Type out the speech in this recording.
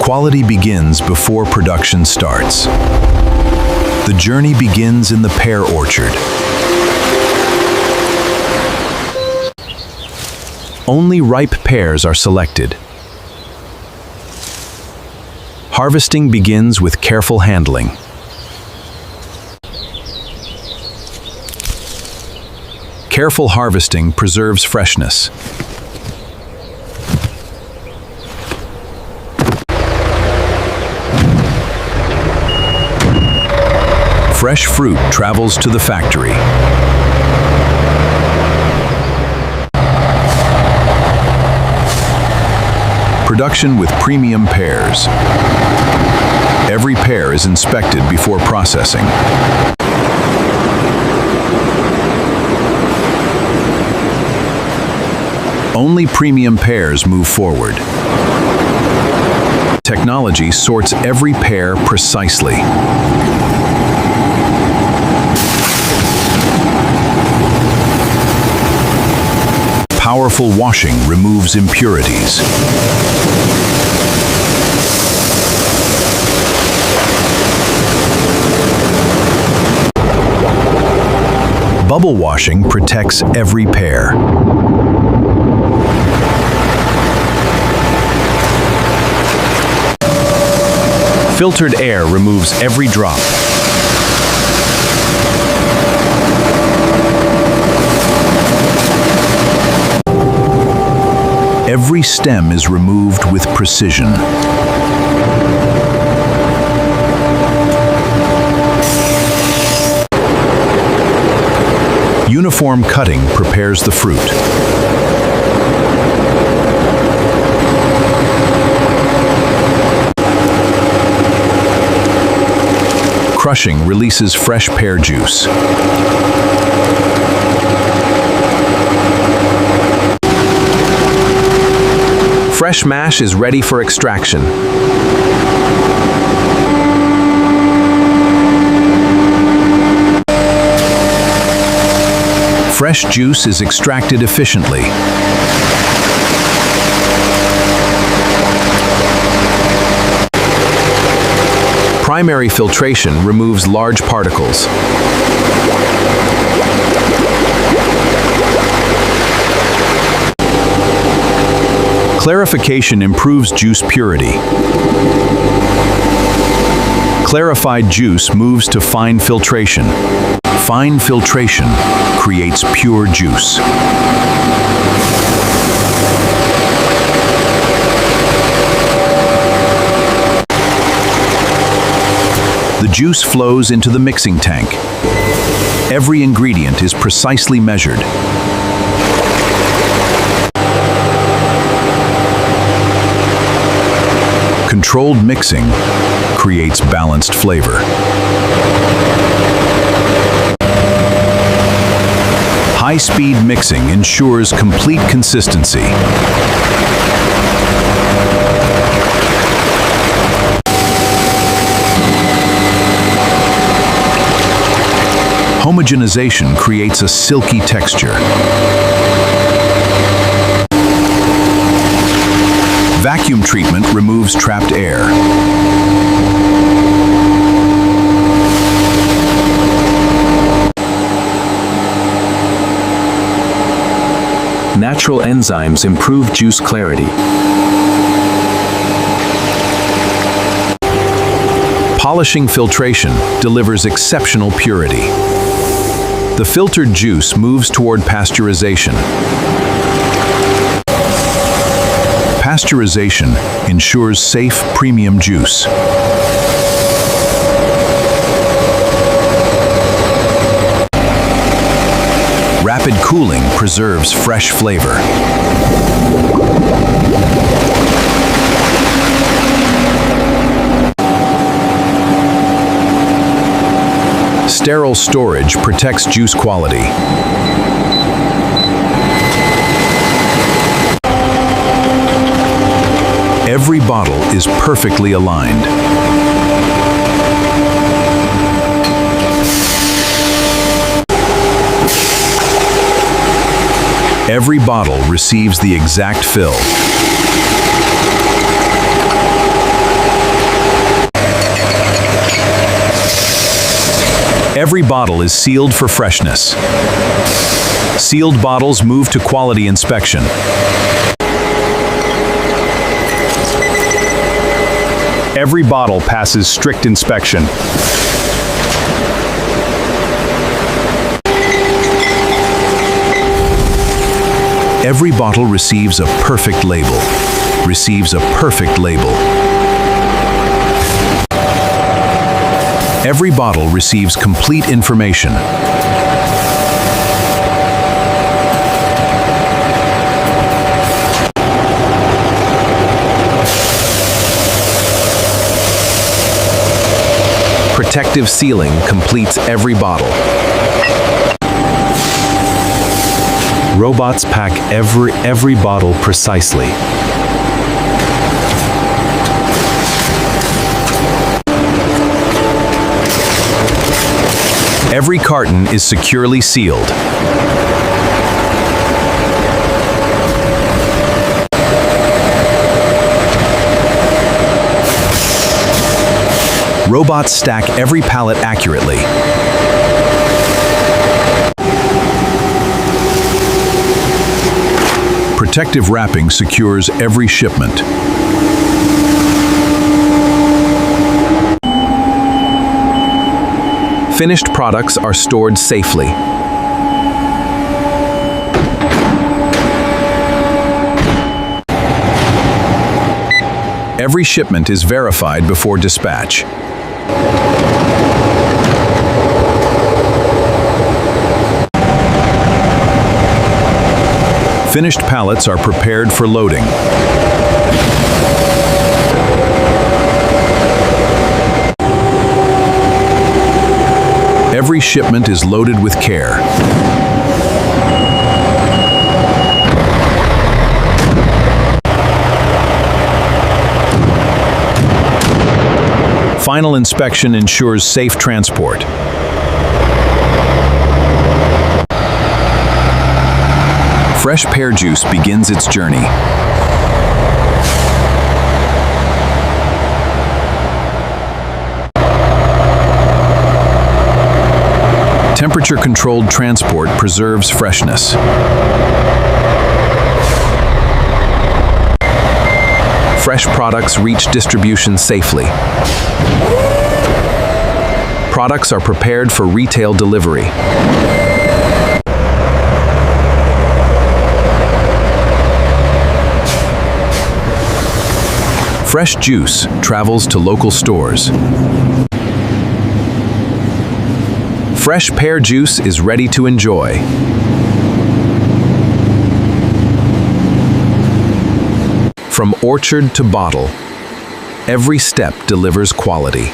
Quality begins before production starts. The journey begins in the pear orchard. Only ripe pears are selected. Harvesting begins with careful handling. Careful harvesting preserves freshness. Fresh fruit travels to the factory. Production with premium pears. Every pear is inspected before processing. Only premium pears move forward. Technology sorts every pear precisely. Powerful washing removes impurities. Bubble washing protects every pear. Filtered air removes every drop. Every stem is removed with precision. Uniform cutting prepares the fruit. Crushing releases fresh pear juice. Fresh mash is ready for extraction. Fresh juice is extracted efficiently. Primary filtration removes large particles. Clarification improves juice purity. Clarified juice moves to fine filtration. Fine filtration creates pure juice. The juice flows into the mixing tank. Every ingredient is precisely measured. Controlled mixing creates balanced flavor. High-speed mixing ensures complete consistency. Homogenization creates a silky texture. Vacuum treatment removes trapped air. Natural enzymes improve juice clarity. Polishing filtration delivers exceptional purity. The filtered juice moves toward pasteurization. Pasteurization ensures safe, premium juice. Rapid cooling preserves fresh flavor. Sterile storage protects juice quality. Every bottle is perfectly aligned. Every bottle receives the exact fill. Every bottle is sealed for freshness. Sealed bottles move to quality inspection. Every bottle passes strict inspection. Every bottle receives a perfect label. Receives a perfect label. Every bottle receives complete information. Protective sealing completes every bottle. Robots pack every bottle precisely. Every carton is securely sealed. Robots stack every pallet accurately. Protective wrapping secures every shipment. Finished products are stored safely. Every shipment is verified before dispatch. Finished pallets are prepared for loading. Every shipment is loaded with care. Final inspection ensures safe transport. Fresh pear juice begins its journey. Temperature-controlled transport preserves freshness. Fresh products reach distribution safely. Products are prepared for retail delivery. Fresh juice travels to local stores. Fresh pear juice is ready to enjoy. From orchard to bottle, every step delivers quality.